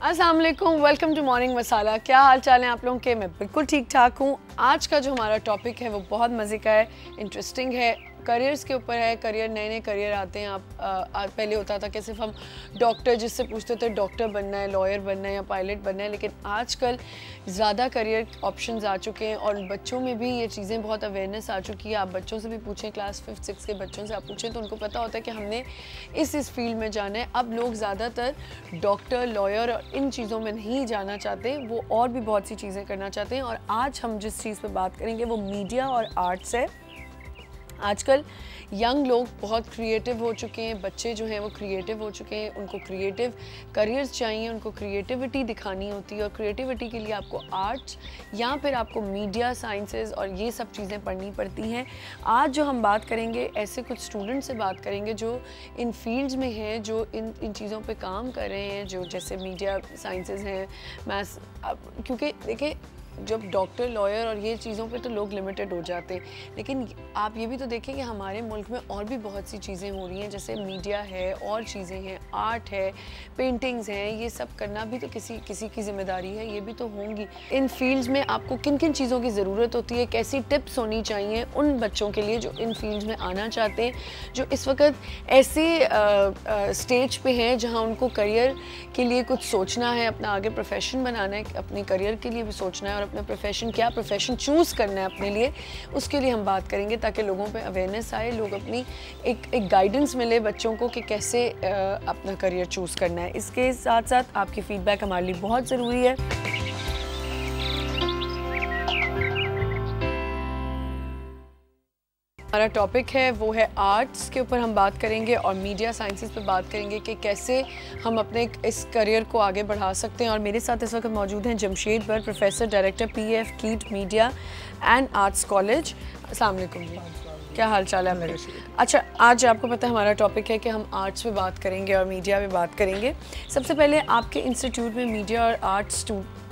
अस्सलाम वालेकुम, welcome to morning मसाला। क्या हाल चाल है आप लोगों के? मैं बिल्कुल ठीक ठाक हूँ। आज का जो हमारा टॉपिक है वो बहुत मज़े का है, इंटरेस्टिंग है, करियर्स के ऊपर है। करियर, नए नए करियर आते हैं। आप पहले होता था कि सिर्फ हम डॉक्टर, जिससे पूछते थे डॉक्टर बनना है, लॉयर बनना है या पायलट बनना है, लेकिन आजकल ज़्यादा करियर ऑप्शंस आ चुके हैं और बच्चों में भी ये चीज़ें बहुत अवेयरनेस आ चुकी है। आप बच्चों से भी पूछें, क्लास 5, 6 के बच्चों से आप पूछें तो उनको पता होता है कि हमने इस फील्ड में जाना है। अब लोग ज़्यादातर डॉक्टर, लॉयर और इन चीज़ों में नहीं जाना चाहते, वो और भी बहुत सी चीज़ें करना चाहते हैं। और आज हम जिस चीज़ पर बात करेंगे वो मीडिया और आर्ट्स है। आजकल यंग लोग बहुत क्रिएटिव हो चुके हैं, बच्चे जो हैं वो क्रिएटिव हो चुके हैं, उनको क्रिएटिव करियर्स चाहिए, उनको क्रिएटिविटी दिखानी होती है और क्रिएटिविटी के लिए आपको आर्ट्स या फिर आपको मीडिया, साइंसेस और ये सब चीज़ें पढ़नी पड़ती हैं। आज जो हम बात करेंगे, ऐसे कुछ स्टूडेंट से बात करेंगे जो इन फील्ड्स में हैं, जो इन चीज़ों पे काम कर रहे हैं, जो जैसे मीडिया, साइंसेस हैं, मैथ्स। क्योंकि देखिए, जब डॉक्टर, लॉयर और ये चीज़ों पे तो लोग लिमिटेड हो जाते हैं, लेकिन आप ये भी तो देखें कि हमारे मुल्क में और भी बहुत सी चीज़ें हो रही हैं, जैसे मीडिया है, और चीज़ें हैं, आर्ट है, पेंटिंग्स हैं। ये सब करना भी तो किसी की जिम्मेदारी है, ये भी तो होंगी। इन फील्ड्स में आपको किन किन चीज़ों की ज़रूरत होती है, कैसी टिप्स होनी चाहिए उन बच्चों के लिए जो इन फील्ड्स में आना चाहते हैं, जो इस वक्त ऐसे स्टेज पे हैं जहाँ उनको करियर के लिए कुछ सोचना है, अपना आगे प्रोफेशन बनाना है, अपने करियर के लिए भी सोचना है और अपना प्रोफेशन, क्या प्रोफेशन चूज़ करना है अपने लिए, उसके लिए हम बात करेंगे ताकि लोगों पे अवेयरनेस आए, लोग अपनी एक गाइडेंस मिले बच्चों को कि कैसे अपना करियर चूज़ करना है। इसके साथ साथ आपकी फीडबैक हमारे लिए बहुत ज़रूरी है। हमारा टॉपिक है वो है आर्ट्स के ऊपर हम बात करेंगे और मीडिया, साइंसेस पे बात करेंगे कि कैसे हम अपने इस करियर को आगे बढ़ा सकते हैं। और मेरे साथ इस वक्त मौजूद हैं जमशेद बर, प्रोफेसर डायरेक्टर PF कीट मीडिया एंड आर्ट्स कॉलेज। अस्सलाम वालेकुम जी, क्या हाल चाल है? अच्छा, आज आपको पता है हमारा टॉपिक है कि हम आर्ट्स पे बात करेंगे और मीडिया पे बात करेंगे। सबसे पहले आपके इंस्टीट्यूट में मीडिया और आर्ट्स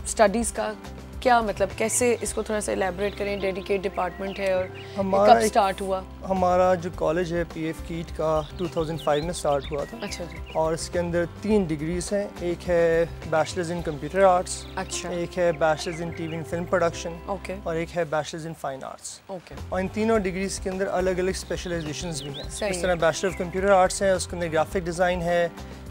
स्टडीज़ का क्या मतलब, कैसे इसको थोड़ा सा एलैबोरेट करें? डेडिकेट डिपार्टमेंट है और कब स्टार्ट हुआ? हमारा जो कॉलेज है PF कीट का 2005 में स्टार्ट हुआ था। अच्छा जी। और इसके अंदर 3 डिग्रीज हैं। एक है बैचलर्स इन कंप्यूटर आर्ट्स, अच्छा, एक है bachelors in TV and film production, okay, और एक है bachelors in fine arts. Okay. और इन तीनों डिग्रीज के अंदर अलग अलग स्पेशलाइजेशंस भी हैं। सही इस तरह बैचलर ऑफ कंप्यूटर आर्ट्स है, उसके अंदर ग्राफिक डिज़ाइन है,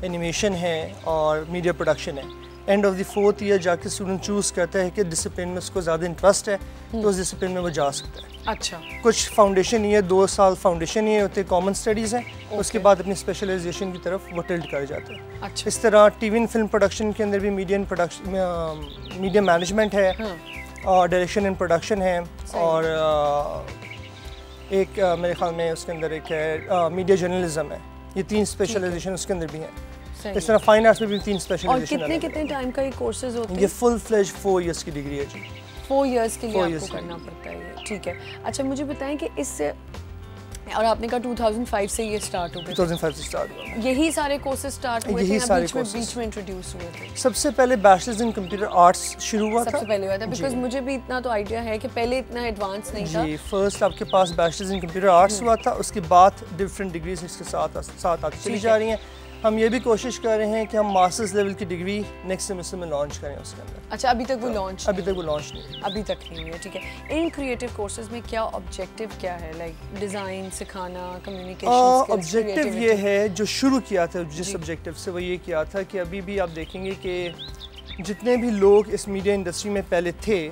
एनिमेशन है और मीडिया प्रोडक्शन है। End of the 4th year जाके स्टूडेंट चूज़ करता है कि डिसिप्लिन में उसको ज़्यादा इंटरेस्ट है तो उस डिसिप्लिन में वो जा सकता है। अच्छा, कुछ फाउंडेशन ईयर, 2 साल फाउंडेशन ईयर होते हैं, कॉमन स्टडीज़ हैं। उसके बाद अपनी स्पेशलाइजेशन की तरफ वो टिल्ट कर जाते हैं। अच्छा। इस तरह TV एंड फिल्म प्रोडक्शन के अंदर भी मीडिया मैनेजमेंट है, और डायरेक्शन एंड प्रोडक्शन है, और एक मेरे ख्याल में उसके अंदर एक है मीडिया जर्नलिज्म है। ये 3 स्पेशलाइजेशन उसके अंदर भी हैं। इस तरह फाइन आर्ट्स में भी 3 स्पेशलाइजेशन और कितने टाइम का ये कोर्सेज होते हैं? ये फुल फ्लेज 4 इयर्स की डिग्री है जी। 4 इयर्स के लिए आपको करना पड़ता है ये, ठीक है। अच्छा, मुझे बताएं कि इससे, और आपने कहा 2005 से ये स्टार्ट हो गया? 2005 से स्टार्ट हुआ। यही सारे कोर्सेज स्टार्ट हुए थे या बीच में इंट्रोड्यूस हुए थे? सबसे पहले बैचलर्स इन कंप्यूटर आर्ट्स शुरू हुआ था। सबसे पहले हुआ था, बिकॉज मुझे भी इतना तो आइडिया है कि पहले इतना एडवांस नहीं था जी। फर्स्ट आपके पास बैचलर्स इन कंप्यूटर आर्ट्स हुआ था, उसके बाद डिफरेंट डिग्रीज इसके साथ आती चली जा रही हैं। हम ये भी कोशिश कर रहे हैं कि हम मास्टर्स लेवल की डिग्री नेक्स्ट सेमेस्टर में लॉन्च करें उसके अंदर। अच्छा, अभी तक वो लॉन्च अभी तक वो लॉन्च नहीं, अभी तक नहीं हुई है, ठीक है। इन क्रिएटिव कोर्सेज में क्या ऑब्जेक्टिव क्या है? लाइक डिज़ाइन सिखाना, कम्युनिकेशन स्किल्स? ऑब्जेक्टिव ये है, जो शुरू किया था जिस ऑब्जेक्टिव से, वो ये किया था कि अभी भी आप देखेंगे कि जितने भी लोग इस मीडिया इंडस्ट्री में पहले थे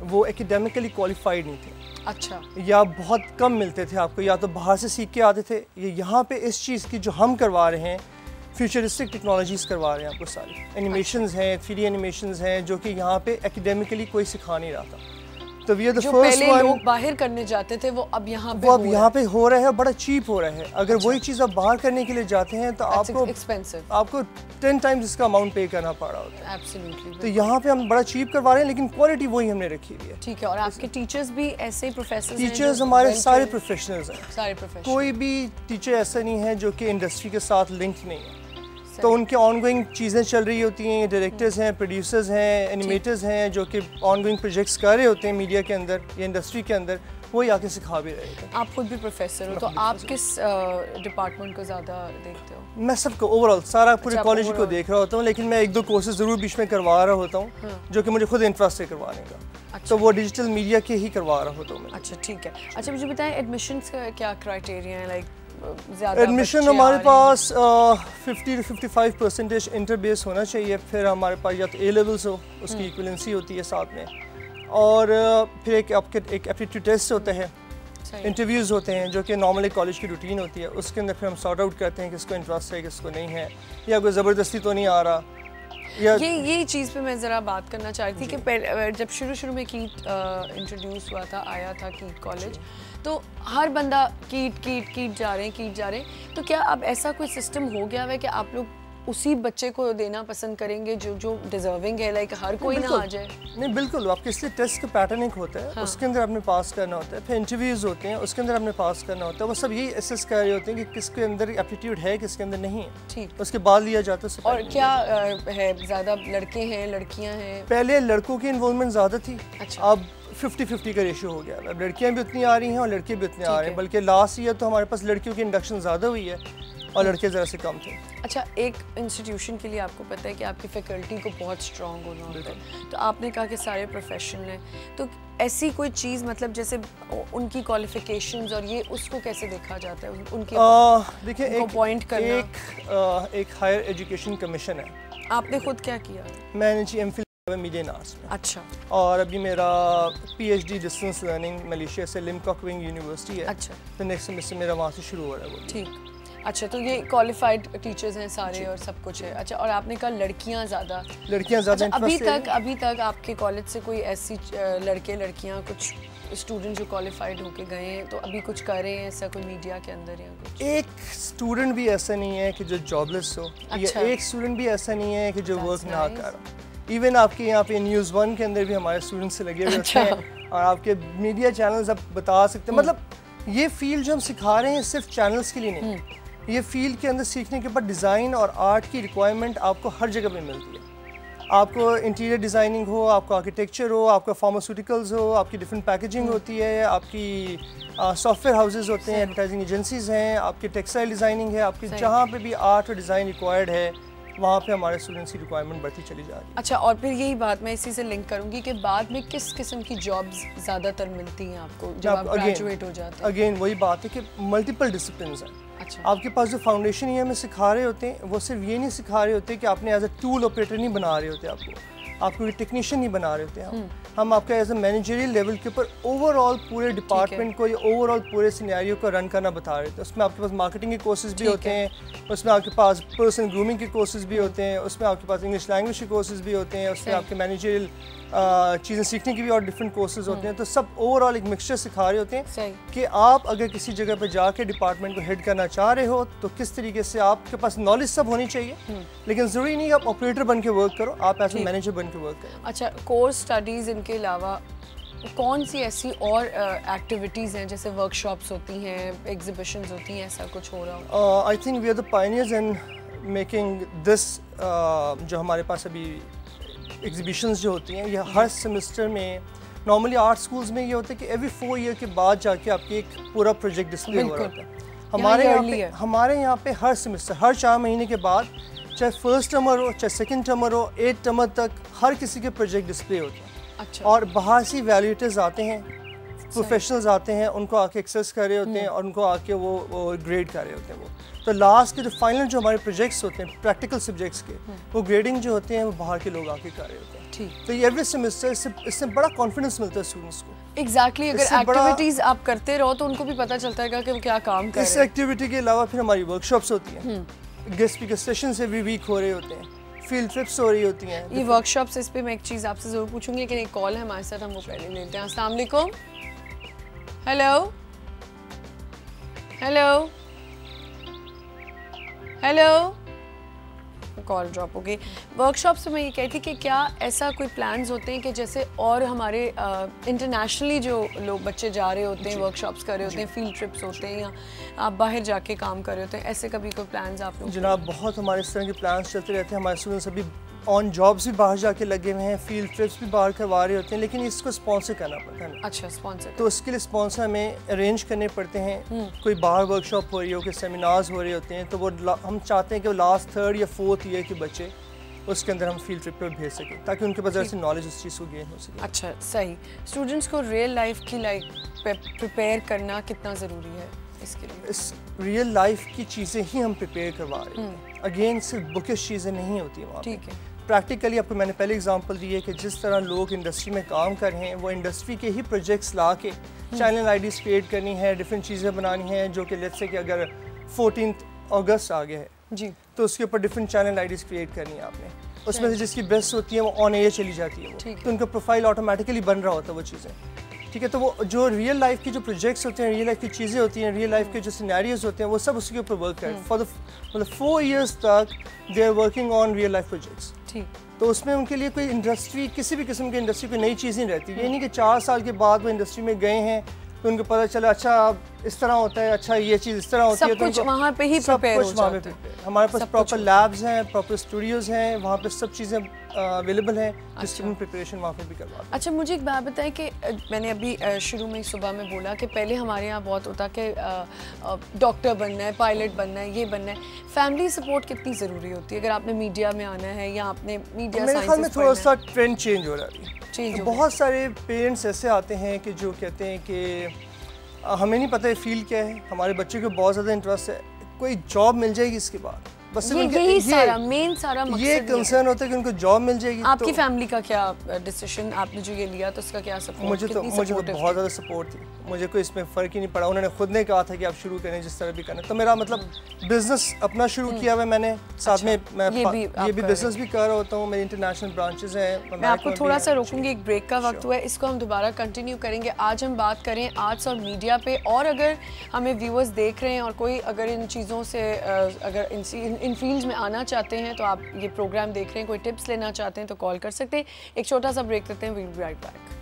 वो एकेडमिकली क्वालिफाइड नहीं थे। अच्छा। या बहुत कम मिलते थे आपको, या तो बाहर से सीख के आते थे, ये यहाँ पे इस चीज़ की जो हम करवा रहे हैं, फ्यूचरिस्टिक टेक्नोलॉजीज़ करवा रहे हैं आपको सारी। एनिमेशंस हैं, 3D एनिमेशंस हैं, जो कि यहाँ पे एकेडमिकली कोई सिखा नहीं रहा था। तो we are the first one. लोग बाहर करने जाते थे वो अब यहाँ पे हो रहा है, बड़ा चीप हो रहा है। अगर वही चीज़ आप बाहर करने के लिए जाते हैं तो आपको 10 टाइम्स इसका अमाउंट पे करना पड़ रहा होता है। एब्सोल्युटली। तो यहाँ पे हम बड़ा चीप करवा रहे हैं, लेकिन क्वालिटी वही हमने रखी हुई है। ठीक है। और आपके टीचर्स भी ऐसे ही प्रोफेसर? टीचर्स हमारे सारे प्रोफेशनल्स हैं, सारे प्रोफेशनल। कोई भी टीचर ऐसा नहीं है जो कि इंडस्ट्री के साथ लिंक नहीं है। तो उनके ऑनगोइंग चीज़ें चल रही होती हैं, डायरेक्टर्स हैं, प्रोड्यूसर्स हैं, एनिमेटर्स हैं, जो कि ऑनगोइंग प्रोजेक्ट्स कर रहे होते हैं मीडिया के अंदर या इंडस्ट्री के अंदर, वही आके सिखा भी रहे थे। आप खुद भी प्रोफेसर हो, तो आप किस डिपार्टमेंट को ज़्यादा देखते हो? मैं सबको ओवरऑल सारा पूरे अच्छा, कॉलेज को देख रहा होता हूँ, लेकिन मैं 1-2 कोर्सेज ज़रूर बीच में करवा रहा होता हूँ, जो कि मुझे खुद इंटरेस्ट है करवाने का। अच्छा। तो वो डिजिटल मीडिया के ही करवा रहा होता हूँ मैं। अच्छा, ठीक है। अच्छा, मुझे बताएं एडमिशन्स का क्या क्राइटेरिया है? लाइक ज़्यादा एडमिशन हमारे पास 50 to 55% इंटर बेस होना चाहिए। फिर हमारे पास या तो ए लेवल्स हो, उसकी इक्विवेलेंसी होती है साथ में, और फिर एक एप्टीट्यूड टेस्ट होता है, इंटरव्यूज़ होते हैं जो कि नॉर्मली कॉलेज की रूटीन होती है। उसके अंदर फिर हम सॉर्ट आउट करते हैं किसको इंटरेस्ट है किसको नहीं है, या कोई ज़बरदस्ती तो नहीं आ रहा। ये चीज़ पे मैं ज़रा बात करना चाह रही थी कि जब शुरू में कीट इंट्रोड्यूस हुआ था, आया था कीट कॉलेज, तो हर बंदा कीट जा रहे हैं। तो क्या अब ऐसा कोई सिस्टम हो गया है कि आप लोग उसी बच्चे को देना पसंद करेंगे जो डिजर्विंग है, लाइक हर कोई ना आ जाए? नहीं, बिल्कुल। आपके इसलिए टेस्ट का पैटर्न एक होता है, उसके अंदर आपने पास करना होता है, फिर इंटरव्यूज़ होते हैं, उसके अंदर आपने पास करना होता है। वो सब यही असेस कर रहे होते हैं कि किसके अंदर एप्टीट्यूड है किसके अंदर नहीं है, ठीक। उसके बाद लिया जाता है। और क्या है, ज़्यादा लड़के हैं लड़कियां हैं? पहले लड़कों की इन्वॉल्वमेंट ज़्यादा थी, अच्छा। अब 50-50 का रेशियो हो गया। अब लड़कियां भी उतनी आ रही हैं और लड़के भी उतने आ रहे हैं, बल्कि लास्ट ईयर तो हमारे पास लड़कियों की इंडक्शन ज़्यादा हुई है और लड़के ज़रा से कम थे। अच्छा, एक इंस्टीट्यूशन के लिए आपको पता है कि आपकी फैकल्टी को बहुत स्ट्रॉन्ग होना होता है, तो आपने कहा कि सारे प्रोफेशनल हैं, तो ऐसी कोई चीज़ मतलब जैसे उनकी क्वालिफिकेशंस और ये उसको कैसे देखा जाता है? उनके देखिए, पॉइंट करना एक हायर एजुकेशन कमीशन है। आपने खुद क्या किया? मैंने जी एमफिल मीडिया एंड आर्ट्स में। अच्छा। और अभी मेरा पीएचडी डिस्टेंस लर्निंग मलेशिया से लिमकॉक विंग यूनिवर्सिटी है। अच्छा। तो नेक्स्ट सेमेस्टर मेरा वहाँ से शुरू हो रहा है वो। ठीक। अच्छा, तो ये क्वालिफाइड टीचर्स हैं सारे और सब कुछ है। अच्छा, और आपने कहा लड़कियां ज़्यादा। अच्छा, अभी तक आपके कॉलेज से कोई ऐसी लड़कियां कुछ स्टूडेंट जो क्वालिफाइड होके गए हैं, तो अभी कुछ कर रहे हैं ऐसा कोई मीडिया के अंदर या कुछ? एक स्टूडेंट भी ऐसा नहीं है कि जो जॉबलेस हो, अच्छा। या एक स्टूडेंट भी ऐसा नहीं है कि जो वर्क ना कर रहा। इवन आपके यहाँ पे न्यूज़ 1 के अंदर भी हमारे स्टूडेंट्स से लगे हुए होते हैं, और आपके मीडिया चैनल्स आप बता सकते हैं। मतलब ये फील्ड जो हम सिखा रहे हैं सिर्फ चैनल्स के लिए नहीं, ये फील्ड के अंदर सीखने के बाद डिज़ाइन और आर्ट की रिक्वायरमेंट आपको हर जगह पे मिलती है। आपको इंटीरियर डिज़ाइनिंग हो, आपको आर्किटेक्चर हो, आपका फार्मास्यूटिकल्स हो, आपकी डिफरेंट पैकेजिंग होती है, आपकी सॉफ्टवेयर हाउसेज होते हैं, एडवर्टाइजिंग एजेंसीज हैं, आपकी टेक्सटाइल डिज़ाइनिंग है, आपकी जहाँ पे भी आर्ट और डिज़ाइन रिक्वायर्ड है वहाँ पे हमारे स्टूडेंट्स की रिक्वायरमेंट बढ़ती चली जा रही है। अच्छा, और फिर यही बात मैं इसी से लिंक करूँगी कि बाद में किस किस्म की जॉब्स ज़्यादातर मिलती हैं आपको जब आप ग्रेजुएट हो जाते हैं? अगेन वही बात है कि मल्टीपल डिसिप्लिन्स हैं। अच्छा। आपके पास जो फाउंडेशन ईयर में सिखा रहे होते हैं वो सिर्फ ये नहीं सिखा रहे होते कि आपने एज अ टूल ऑपरेटर नहीं बना रहे होते, आपको टेक्नीशियन नहीं बना रहे होते। हम आपका एज अ मैनेजरियल लेवल के ऊपर ओवरऑल पूरे डिपार्टमेंट को या ओवरऑल पूरे सिनेरियो को रन करना बता रहे थे। उसमें आपके पास मार्केटिंग के कोर्सेज भी होते हैं, उसमें आपके पास पर्सनल ग्रूमिंग के कोर्सेज भी होते हैं, उसमें आपके पास इंग्लिश लैंग्वेज के कोर्सेज भी होते हैं, उसमें आपके मैनेजरियल चीज़ें सीखने की भी और डिफरेंट कोर्सेज होते हैं। तो सब ओवरऑल एक मिक्सचर सिखा रहे होते हैं कि आप अगर किसी जगह पर जाके डिपार्टमेंट को हेड करना चाह रहे हो तो किस तरीके से आपके पास नॉलेज सब होनी चाहिए, लेकिन ज़रूरी नहीं आप ऑपरेटर बन के वर्क करो, आप एज ए मैनेजर बन के वर्क करो। अच्छा, कोर्स स्टडीज़ इनके अलावा कौन सी ऐसी और एक्टिविटीज़ हैं, जैसे वर्कशॉप्स होती हैं, एग्जीबिशंस होती हैं, ऐसा कुछ हो रहा हो? I think we are the pioneers in making this. जो हमारे पास अभी एग्जीबिशंस जो होती हैं, ये हर सेमेस्टर में नॉर्मली आर्ट स्कूल्स में ये होता है कि एवरी 4 ईयर के बाद जाके आपके एक पूरा प्रोजेक्ट डिस्प्ले हो रहा होता है। हमारे यहाँ पे हर सेमेस्टर हर 4 महीने के बाद, चाहे फर्स्ट टर्मर हो चाहे सेकंड टर्मर हो, 8 टर्मर तक हर किसी के प्रोजेक्ट डिस्प्ले होते हैं। अच्छा। और बाहर से वैल्यूएटर्स आते हैं, प्रोफेशनल्स आते हैं, उनको आके एक्सेस कर रहे होते हैं और उनको आके वो ग्रेड कर रहे होते हैं। वो तो लास्ट के जो फाइनल जो हमारे प्रोजेक्ट्स होते हैं प्रैक्टिकल सब्जेक्ट्स के, वो ग्रेडिंग जो होते हैं वो बाहर के लोग आके कर रहे होते हैं। ठीक। तो ये एवरी सेमेस्टर इससे बड़ा कॉन्फिडेंस मिलता है स्टूडेंट्स को। एग्जैक्टली, अगर एक्टिविटीज आप करते रहो तो उनको भी पता चलता है कि वो क्या काम कर रहे हैं। इस एक्टिविटी के अलावा फिर हमारी वर्कशॉप्स होती हैं, guest speaker sessions every week हो रहे होते हैं, फील्ड ट्रिप्स हो रही होती हैं। ये वर्कशॉप्स, इस पे मैं एक चीज़ आपसे ज़रूर पूछूंगी, लेकिन एक कॉल है हमारे साथ, हम वो पहले लेते हैं। अस्सलाम वालेकुम। Hello hello hello, call drop हो गई। वर्कशॉप्स में ये कहती कि क्या ऐसा कोई प्लान्स होते हैं कि जैसे और हमारे इंटरनेशनली जो लोग बच्चे जा रहे होते हैं, वर्कशॉप्स कर रहे होते हैं, फील्ड ट्रिप्स होते हैं, या आप बाहर जाके काम कर रहे होते हैं, ऐसे कभी कोई प्लान्स आप लोग? जनाब, बहुत हमारे इस तरह के प्लान्स चलते रहते हैं। हमारे स्टूडेंट्स अभी ऑन जॉब्स भी बाहर जाके लगे हुए हैं, फील्ड ट्रिप्स भी बाहर करवा रहे होते हैं, लेकिन इसको स्पॉन्सर करना पड़ता है। अच्छा, स्पॉन्सर। तो उसके लिए स्पॉन्सर हमें अरेंज करने पड़ते हैं। कोई बाहर वर्कशॉप हो रही हो, कोई सेमिनार्स हो रहे होते हैं, तो वो हम चाहते हैं कि वो लास्ट 3rd या 4th ईयर के बच्चे उसके अंदर हम फील्ड ट्रिप पर भेज सकें, ताकि उनके पास ऐसी नॉलेज उस चीज़ को गेन हो सके। अच्छा, सही। स्टूडेंट्स को रियल लाइफ की प्रिपेयर करना कितना ज़रूरी है इसके लिए? इस रियल लाइफ की चीज़ें ही हम प्रिपेयर करवा रहे हैं। अगेन सिर्फ बुकिश चीज़ें नहीं होती वहाँ। ठीक है। प्रैक्टिकली आपको मैंने पहले एग्जांपल दी है कि जिस तरह लोग इंडस्ट्री में काम कर रहे हैं, वो इंडस्ट्री के ही प्रोजेक्ट्स ला के चैनल आईडीज़ क्रिएट करनी है, डिफरेंट चीज़ें बनानी हैं, जो कि लेट्स से कि अगर 14 अगस्त आ गया है जी, तो उसके ऊपर डिफरेंट चैनल आईडीज़ क्रिएट करनी है आपने। उसमें से जिसकी बेस्ट होती है वो ऑन एयर चली जाती है, वो तो उनका प्रोफाइल ऑटोमेटिकली बन रहा होता है वो चीज़ें। ठीक है, तो वो जो रियल लाइफ की जो प्रोजेक्ट्स होते हैं, रियल लाइफ की चीज़ें होती हैं, रियल लाइफ के जो सिनेरियोज होते हैं, वो सब उसके ऊपर वर्क करें। फॉर द मतलब 4 years तक they are working on real life projects. ठीक। तो उसमें उनके लिए कोई इंडस्ट्री, किसी भी किस्म की इंडस्ट्री, कोई नई चीज़ नहीं रहती। ये नहीं कि 4 साल के बाद वो इंडस्ट्री में गए हैं तो उनको पता चला अच्छा अब इस तरह होता है, अच्छा ये चीज़ इस तरह होती है, सब कुछ वहाँ पे ही प्रिपेयर हो जाता है। हमारे पास प्रॉपर लैब्स हैं, प्रॉपर स्टूडियोज़ हैं, वहाँ पे सब चीज़ें अवेलेबल हैं, जिसकी हम प्रिपरेशन वहाँ पे भी करवाते हैं। अच्छा, मुझे एक बात बताएं कि मैंने अभी शुरू में सुबह में बोला कि पहले हमारे यहाँ बहुत होता कि डॉक्टर बनना है, पायलट बनना है, ये बनना है। फैमिली सपोर्ट कितनी ज़रूरी होती है अगर आपने मीडिया में आना है या आपने मीडिया मेरे ख्याल में थोड़ा सा ट्रेंड चेंज हो रहा है। चेंज बहुत सारे पेरेंट्स ऐसे आते हैं कि जो कहते हैं कि हमें नहीं पता है फील्ड क्या है, हमारे बच्चे को बहुत ज़्यादा इंटरेस्ट है, कोई जॉब मिल जाएगी इसके बाद, बस यही सारा मेन सारा मकसद ये कंसर्न होता है कि उनको जॉब मिल जाएगी। आपकी फैमिली का क्या डिसीजन, आपने जो ये लिया तो उसका क्या सपोर्ट? मुझे तो बहुत ज़्यादा सपोर्ट थी, मुझे कोई इसमें फ़र्क ही नहीं पड़ा। उन्होंने खुद ने कहा था कि आप शुरू करें जिस तरह भी करें। तो मेरा मतलब बिजनेस अपना शुरू किया हुआ है मैंने, साथ में मैं ये भी बिजनेस भी कर रहा होता हूँ, मेरी इंटरनेशनल ब्रांचेस हैं। मैं आपको थोड़ा सा रोकूंगी, एक ब्रेक का वक्त हुआ है, इसको हम दोबारा कंटिन्यू करेंगे। आज हम बात करें आर्ट्स और मीडिया पे, और अगर हमें व्यूअर्स देख रहे हैं और कोई अगर इन चीज़ों से अगर इन फील्ड्स में आना चाहते हैं तो आप ये प्रोग्राम देख रहे हैं, कोई टिप्स लेना चाहते हैं तो कॉल कर सकते हैं। एक छोटा सा ब्रेक लेते हैं, we will be right back.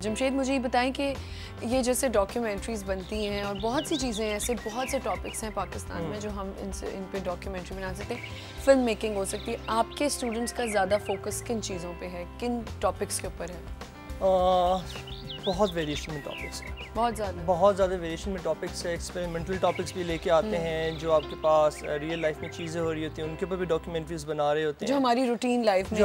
Jamshed, मुझे ये बताएं कि ये जैसे डॉक्यूमेंट्रीज़ बनती हैं और बहुत सी चीज़ें ऐसे, बहुत से टॉपिक्स हैं पाकिस्तान में जो हम इन पे डॉक्यूमेंट्री बना सकते हैं, फिल्म मेकिंग हो सकती है। आपके स्टूडेंट्स का ज़्यादा फोकस किन चीज़ों पे है, किन टॉपिक्स के ऊपर है? बहुत वेरिएशन में टॉपिक्स हैं, बहुत ज़्यादा वेरिएशन में टॉपिक्स है। एक्सपेरिमेंटल टॉपिक्स भी लेके आते हैं, जो आपके पास रियल लाइफ में चीज़ें हो रही होती हैं उनके ऊपर भी डॉक्यूमेंट्रीज बना रहे होते हैं। जो हमारी रूटीन लाइफ में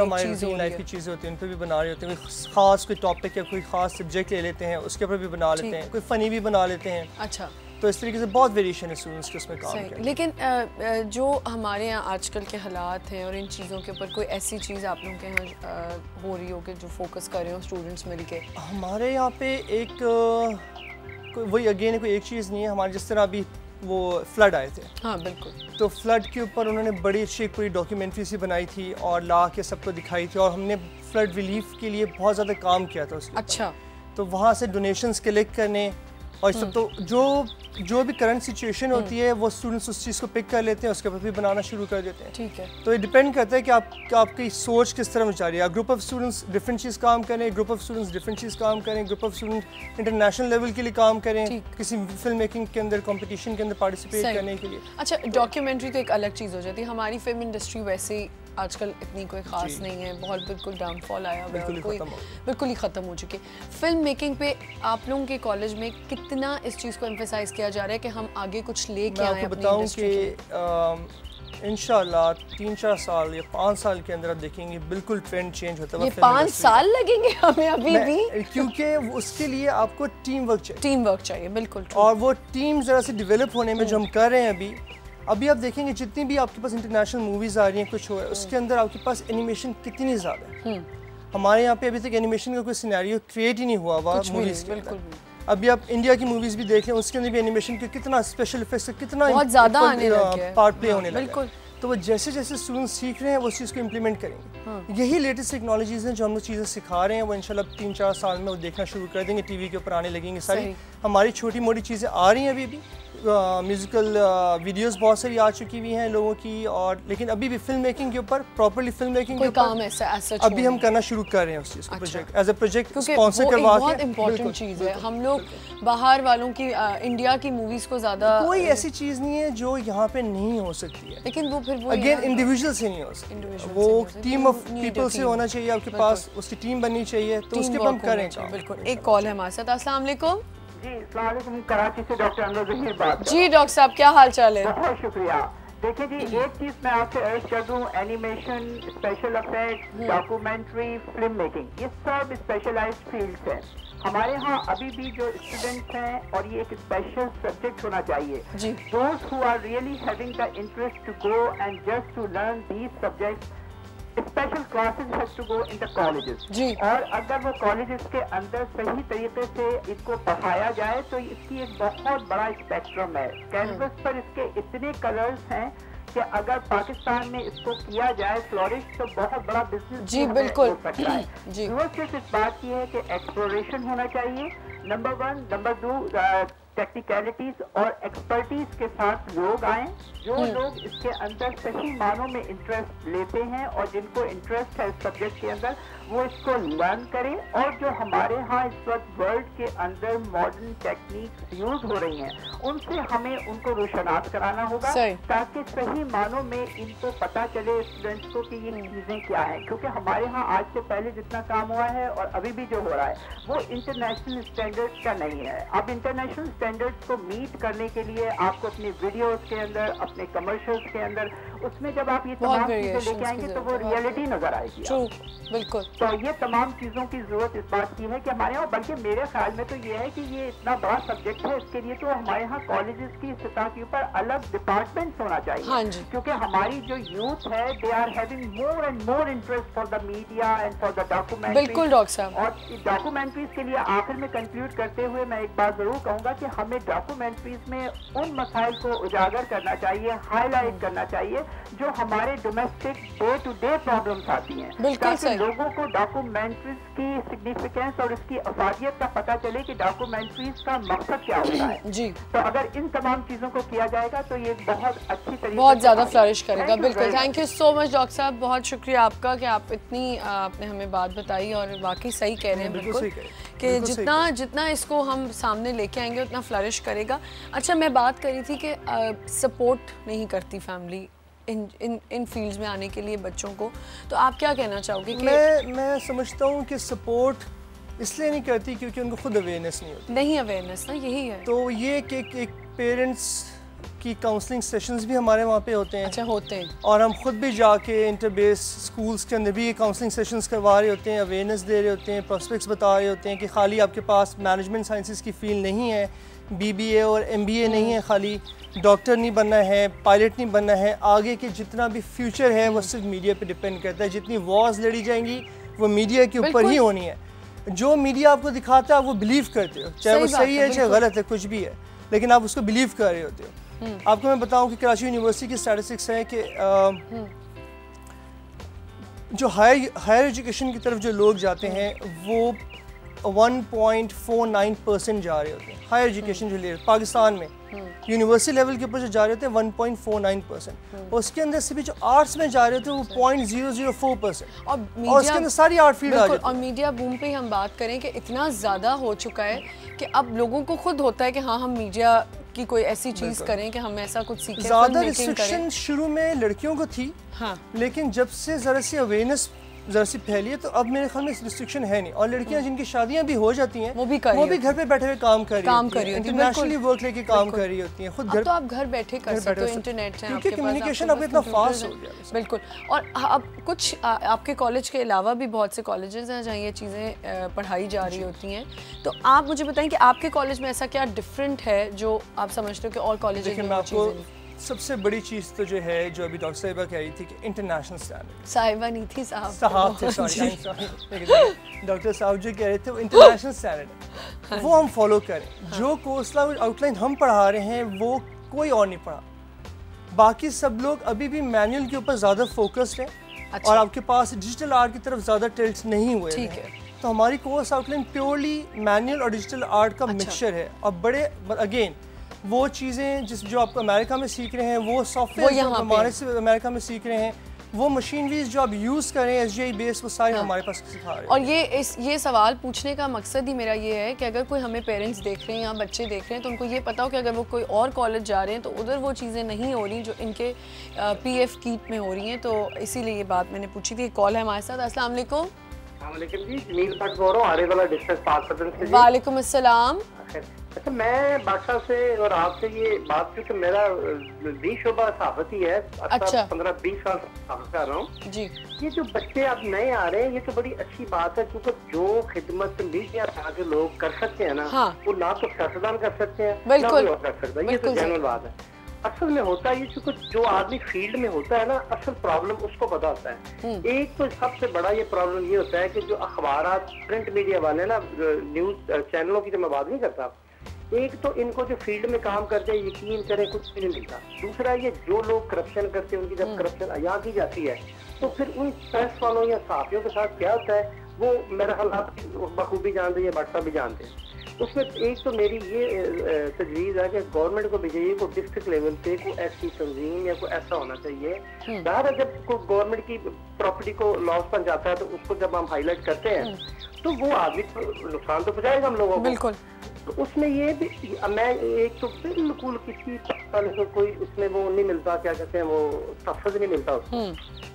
की चीज़ें होती हैं उन पर भी बना रहे होते हैं। कोई ख़ास कोई टॉपिक या कोई ख़ास सब्जेक्ट ले लेते हैं, उसके ऊपर भी बना लेते हैं, कोई फ़नी भी बना लेते हैं। अच्छा, तो इस तरीके से बहुत वेरिएशन है स्टूडेंट्स के उसमें काम करने। लेकिन जो हमारे यहाँ आजकल के हालात हैं और इन चीज़ों के ऊपर कोई ऐसी चीज़ आप लोगों के यहाँ हो रही हो कि जो फोकस कर रहे हो स्टूडेंट्स मिलके? हमारे यहाँ पे एक वही अगेन कोई एक चीज़ नहीं है। हमारे जिस तरह अभी वो फ्लड आए थे, हाँ बिल्कुल, तो फ्लड के ऊपर उन्होंने बड़ी अच्छी एक पूरी डॉक्यूमेंट्री सी बनाई थी और ला के सबको दिखाई थी, और हमने फ्लड रिलीफ के लिए बहुत ज़्यादा काम किया था उसके। अच्छा, तो वहाँ से डोनेशंस कलेक्ट करने और सब, तो जो भी करंट सिचुएशन होती है वो स्टूडेंट्स उस चीज़ को पिक कर लेते हैं, उसके बाद भी बनाना शुरू कर देते हैं। ठीक है, तो ये डिपेंड करता है कि आपकी सोच किस तरह में जा रही है। ग्रुप ऑफ स्टूडेंट्स डिफरेंट चीज़ काम करें, ग्रुप ऑफ स्टूडेंट्स डिफरेंट चीज़ काम करें, group of student international level के लिए काम करें, किसी फिल्म मेकिंग के अंदर कंपटीशन के अंदर पार्टिसिपेट करने के लिए। अच्छा, डॉक्यूमेंट्री तो एक अलग चीज़ हो जाती है। हमारी फिल्म इंडस्ट्री वैसे ही आजकल इतनी कोई ख़ास नहीं है, बहुत बिल्कुल डाउनफॉल आया हुआ है, बिल्कुल ही ख़त्म हो चुकी है। फिल्म मेकिंग पे आप लोगों के कॉलेज में कितना इस चीज़ को एम्फेसाइज किया जा रहा है कि हम आगे कुछ लेके आए? आपको बताऊं कि इंशाल्लाह 3-4 साल या 5 साल के अंदर आप देखेंगे बिल्कुल ट्रेंड चेंज होता है। ये 5 साल लगेंगे हमें अभी भी, क्योंकि उसके लिए आपको टीम वर्क चाहिए। बिल्कुल, और वो टीम ज़रा से डेवलप होने में जो हम कर रहे हैं अभी आप देखेंगे जितनी भी आपके पास इंटरनेशनल मूवीज़ आ रही हैं, कुछ हो रहा है, उसके अंदर आपके पास एनिमेशन कितनी ज़्यादा है। हमारे यहाँ पे अभी तक एनिमेशन का कोई सिनेरियो क्रिएट ही नहीं हुआ मूवीज़ के अंदर। अभी आप इंडिया की मूवीज़ भी देख लें, उसके अंदर भी एनिमेशन के कितना स्पेशल इफेक्ट्स, कितना बहुत ज़्यादा आने लगे हैं, पार्ट प्ले होने लगा है। तो वो जैसे जैसे स्टूडेंट्स सीख रहे हैं वो उस चीज़ को इम्प्लीमेंट करेंगे। यही लेटेस्ट टेक्नोलॉजीज़ हैं जो हम लोग चीज़ें सिखा रहे हैं, वो इंशाल्लाह 3-4 साल में वो देखना शुरू कर देंगे, टीवी के ऊपर आने लगेंगे सारी। हमारी छोटी मोटी चीज़ें आ रही हैं अभी भी, म्यूज़िकल वीडियोस बहुत सारी आ चुकी हुई हैं लोगों की, और लेकिन अभी भी फिल्म मेकिंग के ऊपर, प्रॉपर्ली फिल्म मेकिंग के काम ऊपर अभी हम करना शुरू कर रहे हैं उस चीज़ को, project as a project sponsor करवा के। बहुत इंपॉर्टेंट चीज़ है, हम लोग बाहर वालों की इंडिया की मूवीज़ को ज़्यादा, कोई ऐसी चीज़ नहीं है जो यहाँ पे नहीं हो सकती है, लेकिन वो फिर अगेन इंडिविजुअल से नहीं हो सकती, वो टीम ऑफ पीपल से होना चाहिए, आपके पास उसकी टीम बननी चाहिए, तो उसके ऊपर हम करेंगे। बिल्कुल। एक कॉल है हमारे साथ। अस्सलाम वालेकुम। जी, अस्सलाम वालेकुम, कराची से डॉक्टर अनवर ज़हीर बात। जी डॉक्टर साहब, क्या हाल चाल है? बहुत शुक्रिया। देखिए जी, एक चीज़ मैं आपसे अर्ज कर दूं, animation, special effect, documentary, film making, ये सब स्पेशलाइज्ड फील्ड्स हैं। हमारे यहाँ अभी भी जो स्टूडेंट्स हैं, और ये एक स्पेशल सब्जेक्ट होना चाहिए, दोस्त who are really having the interest to go and just to learn these subjects, special classes have to go in the colleges. और अगर वो कॉलेजेस के अंदर सही तरीके से इसको पढ़ाया जाए तो इसकी एक बहुत बड़ा स्पेक्ट्रम है। कैनवस पर इसके इतने कलर्स हैं कि अगर पाकिस्तान में इसको किया जाए फ्लोरिश, तो बहुत बड़ा बिजनेस जी बिल्कुल हो सकता है। जरूरत सिर्फ इस बात की है कि एक्सप्लोरेशन होना चाहिए, नंबर 1, नंबर 2 टेक्निकलिटीज और एक्सपर्टीज के साथ लोग आए, जो लोग इसके अंदर सही मानों में इंटरेस्ट लेते हैं और जिनको इंटरेस्ट है इस सब्जेक्ट के अंदर, वो इसको लर्न करें। और जो हमारे यहाँ इस वक्त वर्ल्ड के अंदर मॉडर्न टेक्निक्स यूज हो रही हैं, उनसे हमें उनको रोशनास कराना होगा, ताकि सही मानों में इनको पता चले स्टूडेंट्स को कि ये चीजें क्या हैं। क्योंकि हमारे यहाँ आज से पहले जितना काम हुआ है और अभी भी जो हो रहा है, वो इंटरनेशनल स्टैंडर्ड्स का नहीं है। अब इंटरनेशनल स्टैंडर्ड्स को मीट करने के लिए आपको अपने वीडियोस के अंदर, अपने कमर्शियल्स के अंदर, उसमें जब आप ये तमाम चीजें लेके आएंगे तो वो रियलिटी नजर आएगी। बिल्कुल। तो ये तमाम चीजों की जरूरत इस बात की है कि हमारे यहाँ, बल्कि मेरे ख्याल में तो ये है कि ये इतना बड़ा सब्जेक्ट है, इसके लिए तो हमारे यहाँ कॉलेजेस की सतह के ऊपर अलग डिपार्टमेंट होना चाहिए। हाँ जी। क्योंकि हमारी जो यूथ है, they are having more and more interest for the media and for the documentary. बिल्कुल डॉक्टर साहब। और डॉक्यूमेंट्रीज के लिए आखिर में कंक्लूड करते हुए मैं एक बात जरूर कहूंगा कि हमें डॉक्यूमेंट्रीज में उन मसाइल को उजागर करना चाहिए, हाईलाइट करना चाहिए, जो हमारे domestic day to day problems आती हैं, ताकि लोगों को डॉक्यूमेंट्रीज की सिग्निफिकेंस और इसकी अफादियत का पता चले कि डॉक्यूमेंट्रीज का मकसद क्या होता है। जी। तो अगर इन तमाम चीजों को किया जाएगा तो ये बहुत अच्छी तरीके, बहुत ज्यादा फ्लरिश करेगा। बिल्कुल, thank you so much doctor साहब, बहुत शुक्रिया आपका कि आप इतनी आपने हमें बात बताई, और वाकई सही कह रहे हैं बिल्कुल कि जितना इसको हम सामने लेके आएंगे उतना फ्लरिश करेगा। अच्छा, मैं बात करी थी कि सपोर्ट नहीं करती फैमिली इन फील्ड्स में आने के लिए बच्चों को, तो आप क्या कहना चाहोगे? कि मैं समझता हूँ कि सपोर्ट इसलिए नहीं करती क्योंकि उनको खुद अवेयरनेस नहीं होती। नहीं अवेयरनेस ना, यही है। तो ये कि एक पेरेंट्स की काउंसलिंग सेशंस भी हमारे वहाँ पे होते हैं। अच्छा, होते हैं। और हम खुद भी जाके इंटरबेस स्कूल्स के अंदर भी काउंसलिंग सेशंस करवा रहे होते हैं, अवेयरनेस दे रहे होते हैं, प्रोस्पेक्ट्स बता रहे होते हैं कि खाली आपके पास मैनेजमेंट साइंसेस की फील्ड नहीं है, BBA और MBA नहीं है, खाली डॉक्टर नहीं बनना है, पायलट नहीं बनना है, आगे के जितना भी फ्यूचर है वो सिर्फ मीडिया पे डिपेंड करता है। जितनी वॉर्स लड़ी जाएंगी वो मीडिया के ऊपर ही होनी है। जो मीडिया आपको दिखाता है आप वो बिलीव करते हो, चाहे वो सही है चाहे गलत है, कुछ भी है, लेकिन आप उसको बिलीव कर रहे होते हो। आपको मैं बताऊं कि कराची यूनिवर्सिटी की स्टैटिस्टिक्स है कि जो हायर एजुकेशन की तरफ जो लोग जाते हैं वो 1.49% जा रहे होते हैं। हायर एजुकेशन जो ले पाकिस्तान में यूनिवर्सिटी लेवल के ऊपर जो जा रहे होते हैं 1.49%, और उसके अंदर से भी जो आर्ट्स में जा रहे होते हैं वो 0.004%, और उसके अंदर सारी आर्ट फील्ड आ जाती है। और मीडिया बूम पे हम बात करें कि इतना ज़्यादा हो चुका है कि अब लोगों को खुद होता है कि हाँ, हम मीडिया की कोई ऐसी चीज़ करें कि हम ऐसा कुछ सीखें। ज़्यादा रिस्ट्रिक्शन शुरू में लड़कियों को थी, हाँ, लेकिन जब से ज़रा सी अवेयरनेस ज़रा सी फैली है तो अब मेरे ख्याल में रिस्ट्रिक्शन है नहीं, और लड़कियां जिनकी शादियां भी हो जाती हैं वो भी घर पे बैठे हुए काम कर रही होती हैं, इंटरनेशनली वर्क लेके काम कर रही होती हैं खुद घर। तो आप घर बैठे कर सकते हो, इंटरनेट है, क्योंकि कम्युनिकेशन अब इतना फास्ट हो गया। बिल्कुल। और अब कुछ आपके कॉलेज के अलावा भी बहुत से कॉलेजेस हैं जहाँ ये चीज़ें पढ़ाई जा रही होती हैं, तो आप मुझे बताएं कि आपके कॉलेज में ऐसा क्या डिफरेंट है जो आप समझते हो कि और कॉलेजेस में चीज़ें? सबसे बड़ी चीज़ तो जो है, जो अभी डॉक्टर साहिबा कह रही थी कि इंटरनेशनल स्टैंडर्ड, साहिबा नहीं थी, साहब थे, सॉरी डॉक्टर साहब जो कह रहे थे वो इंटरनेशनल स्टैंडर्ड वो हम फॉलो करें। जो कोर्स आउटलाइन हम पढ़ा रहे हैं वो कोई और नहीं पढ़ा, बाकी सब लोग अभी भी मैनुअल के ऊपर ज़्यादा फोकस्ड हैं। अच्छा। और आपके पास डिजिटल आर्ट की तरफ ज़्यादा टिल्ट नहीं हुए। ठीक है। तो हमारी कोर्स आउटलाइन प्योरली मैनुअल और डिजिटल आर्ट का मिक्सचर है। और बड़े अगेन वो चीज़ें जो आप अमेरिका में सीख रहे हैं, वो सॉफ्टवेयर जो हमारे से अमेरिका में सीख रहे हैं, वो मशीनरीज जो आप यूज़ करें SGI बेस, वो सारे हमारे पास सिखा रहे हैं। और ये सवाल पूछने का मकसद ही मेरा ये है कि अगर कोई हमें पेरेंट्स देख रहे हैं या बच्चे देख रहे हैं तो उनको ये पता हो कि अगर वो कोई और कॉलेज जा रहे हैं तो उधर वो चीज़ें नहीं हो रही जो इनके PF कीट में हो रही हैं। तो इसीलिए ये बात मैंने पूछी थी। कॉल है हमारे साथ। अस्सलाम वालेकुम। जी, जमील भट्ट बोल रहा हूँ, आरे वाला डिस्ट्रिक्ट पाकपतन से। वालेकुम अस्सलाम। अच्छा, मैं बादशाह से और आपसे ये बात क्योंकि मेरा 20 शोबा सहाफत ही है। अच्छा। 15-20 साल सहाफत कर रहा हूँ जी। ये जो बच्चे अब नए आ रहे हैं, ये तो बड़ी अच्छी बात है, क्योंकि जो खिदमत मीडिया के लोग कर सकते हैं ना, हाँ। वो ना तो सियासतदान कर सकते हैं, ना बिल्कुल कोई और कर सकता है। ये तो जनरल बात है। असल में होता है ये, क्योंकि जो आदमी फील्ड में होता है ना, असल प्रॉब्लम उसको पता होता है। एक तो सबसे बड़ा ये प्रॉब्लम ये होता है कि जो अखबार प्रिंट मीडिया वाले ना, न्यूज चैनलों की तो मैं बात नहीं करता, एक तो इनको जो फील्ड में काम करते हैं, यकीन करें कुछ भी नहीं मिलता। दूसरा ये जो लोग करप्शन करते हैं, उनकी जब करप्शन अया की जाती है तो फिर उन प्रेस वालों या सहाफियों के साथ क्या होता है, वो मेरा ख्याल आप बखूबी जानते हैं, बादशाह भी जानते हैं। उसमें एक तो मेरी ये तजवीज़ है कि गवर्नमेंट को भी चाहिए कोई डिस्ट्रिक्ट लेवल पे कोई ऐसी तंजीम या कोई ऐसा होना चाहिए। ज़ाहिर जब कोई गवर्नमेंट की प्रॉपर्टी को लॉस पहुंचाता है तो उसको जब हम हाईलाइट करते हैं तो वो आदमी नुकसान तो पहुंचाएगा हम लोगों को। बिल्कुल। तो उसमें ये भी मैं एक तो बिल्कुल किसी को कोई उसमें वो नहीं मिलता, क्या कहते हैं, वो तफज नहीं मिलता उसको,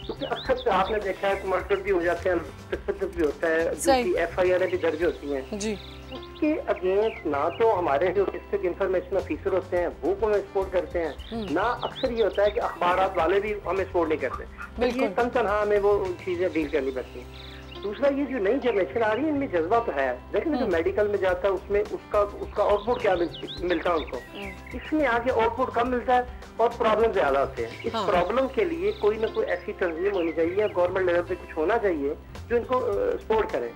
क्योंकि अक्सर आपने देखा है मर्डर भी हो जाते हैं, तशद्दुद भी होता है, जो FIR भी दर्ज होती हैं जी। उसके अगेंस्ट ना तो हमारे जो डिस्ट्रिक्ट इंफॉर्मेशन ऑफिसर होते हैं वो हमें सपोर्ट करते हैं, ना अक्सर ये होता है कि अखबारात वाले भी हमें सपोर्ट नहीं करते। तो ये तनहा हमें वो चीजें डील करनी पड़ती हैं। दूसरा ये जो नई जनरेशन आ रही है, इनमें जज्बा तो है, लेकिन जो मेडिकल में जाता है उसमें उसका आउटपुट क्या मिलता है उनको, इसमें आगे आउटपुट कम मिलता है और प्रॉब्लम ज्यादा होते हैं। इस प्रॉब्लम के लिए कोई ना कोई ऐसी तंजीम होनी चाहिए, गवर्नमेंट लेवल पे कुछ होना चाहिए जो इनको सपोर्ट करे।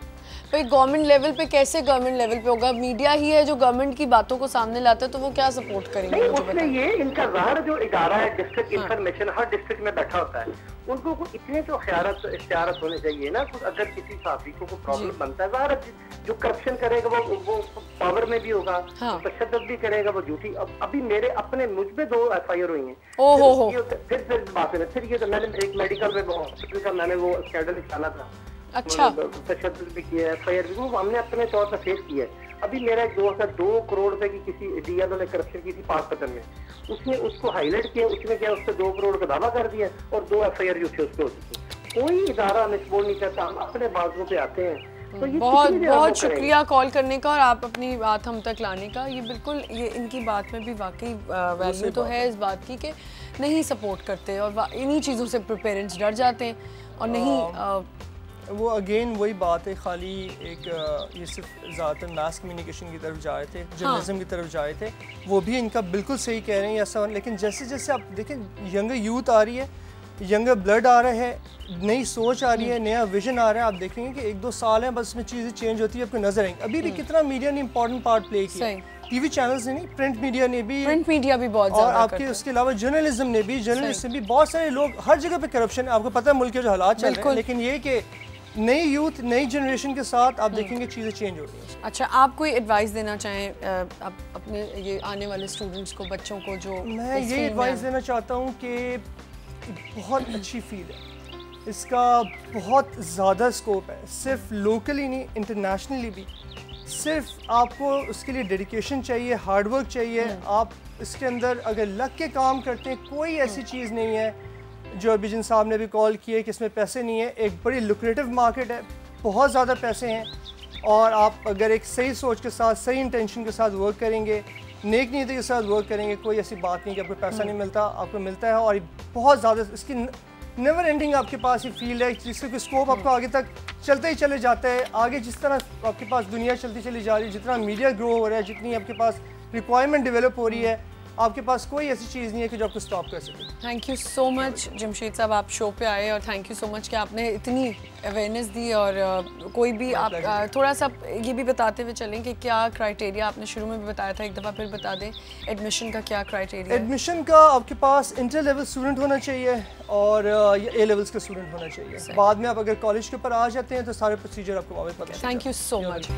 भाई गवर्नमेंट लेवल पे कैसे गवर्नमेंट लेवल पे होगा? मीडिया ही है जो गवर्नमेंट की बातों को सामने लाता है, तो वो क्या सपोर्ट करेंगे? नहीं, उसमें ये इनका ज़ाहिर जो इदारा है डिस्ट्रिक्ट इंफॉर्मेशन, हर डिस्ट्रिक्ट में बैठा होता है, उनको इतने तो इख्तियारत होने चाहिए ना। कुछ अगर किसी साथी को प्रॉब्लम बनता है, ज़ाहिर जो करप्शन करेगा वो पावर में भी होगा, तशद्दुद भी करेगा, वो ड्यूटी। अभी मेरे अपने मुझ पे 2 FIR हुई हैं। फिर बात है, फिर ये तो मैंने एक मेडिकल में हॉस्पिटल का मैंने वो स्कैंडल निकाला था। अच्छा। तशद्दुद भी किया है, FIR भी वो हमने अपने तौर पर फेस किया है। अभी मेरा एक दोस्त है, 2 करोड़ रुपए की किसी DLO ने करप्शन की थी पाकपतन में, उसने उसको हाईलाइट किया, उसने क्या उससे 2 करोड़ का दावा कर दिया और 2 FIR जो थे उसके होती थी। कोई इदारा हमें सपोर्ट नहीं करता, हम अपने बाजुओं पे आते हैं। तो ये बहुत शुक्रिया कॉल करने का और आप अपनी बात हम तक लाने का। ये बिल्कुल, ये इनकी बात में भी वाकई वैल्यू तो है इस बात की कि नहीं सपोर्ट करते और इन्हीं चीज़ों से पेरेंट्स डर जाते हैं और नहीं। वो अगेन वही बात है, खाली एक ये सिर्फ ज़्यादातर मास कम्युनिकेशन की तरफ जा रहे थे, जर्नलिज्म की तरफ जा रहे थे, वो भी इनका बिल्कुल सही कह रहे हैं ऐसा। लेकिन जैसे जैसे आप देखें यंगर यूथ आ रही है, यंगर ब्लड आ रहा है, नई सोच आ रही है, नया विजन आ रहा है, आप देखेंगे कि 1-2 साल हैं बस में चीज़ें चेंज होती है, आपको नजर आएंगी। अभी भी कितना मीडिया ने इंपॉर्टेंट पार्ट प्ले किया, TV चैनल्स ने नहीं, प्रिंट मीडिया ने भी, बहुत और आपके उसके अलावा जर्नलिज्म ने भी, जर्नलिस्ट ने भी, बहुत सारे लोग, हर जगह पे करप्शन। आपको पता है मुल्क के जो हालात चल रहे हैं, लेकिन ये कि नई यूथ नई जनरेशन के साथ आप देखेंगे चीज़ें चेंज हो रही हैं। अच्छा, आप कोई एडवाइस देना चाहें अपने ये आने वाले स्टूडेंट्स को, बच्चों को? जो मैं ये एडवाइस देना चाहता हूँ कि बहुत अच्छी फील्ड है, इसका बहुत ज़्यादा स्कोप है, सिर्फ लोकली नहीं इंटरनेशनली भी। सिर्फ आपको उसके लिए डेडिकेशन चाहिए, हार्डवर्क चाहिए। आप इसके अंदर अगर लग के काम करते हैं, कोई ऐसी चीज़ नहीं है जो अभी जिन साहब ने भी कॉल किए कि इसमें पैसे नहीं है। एक बड़ी लुक्रेटिव मार्केट है, बहुत ज़्यादा पैसे हैं और आप अगर एक सही सोच के साथ, सही इंटेंशन के साथ वर्क करेंगे, नेक नीयत के साथ वर्क करेंगे, कोई ऐसी बात नहीं कि आपको पैसा नहीं मिलता, आपको मिलता है। और ये बहुत ज़्यादा इसकी नेवर एंडिंग आपके पास ये फील्ड है जिसका स्कोप आपको आगे तक चलते ही चले जाता है। आगे जिस तरह आपके पास दुनिया चलती चली जा रही है, जितना मीडिया ग्रो हो रहा है, जितनी आपके पास रिक्वायरमेंट डेवलप हो रही है, आपके पास कोई ऐसी चीज़ नहीं है कि जो आपको स्टॉप कर सके। Thank you so much Jamshed साहब, आप शो पे आए और थैंक यू सो मच कि आपने इतनी अवेयरनेस दी। और कोई भी आप थोड़ा सा ये भी बताते हुए चलें कि क्या क्राइटेरिया, आपने शुरू में भी बताया था, एक दफ़ा फिर बता दें एडमिशन का क्या क्राइटेरिया? एडमिशन का आपके पास इंटर लेवल स्टूडेंट होना चाहिए और A लेवल्स का स्टूडेंट होना चाहिए। बाद में आप अगर कॉलेज के ऊपर आ जाते हैं तो सारे प्रोसीजर आपको वहाँ पे पता है। Thank you so much.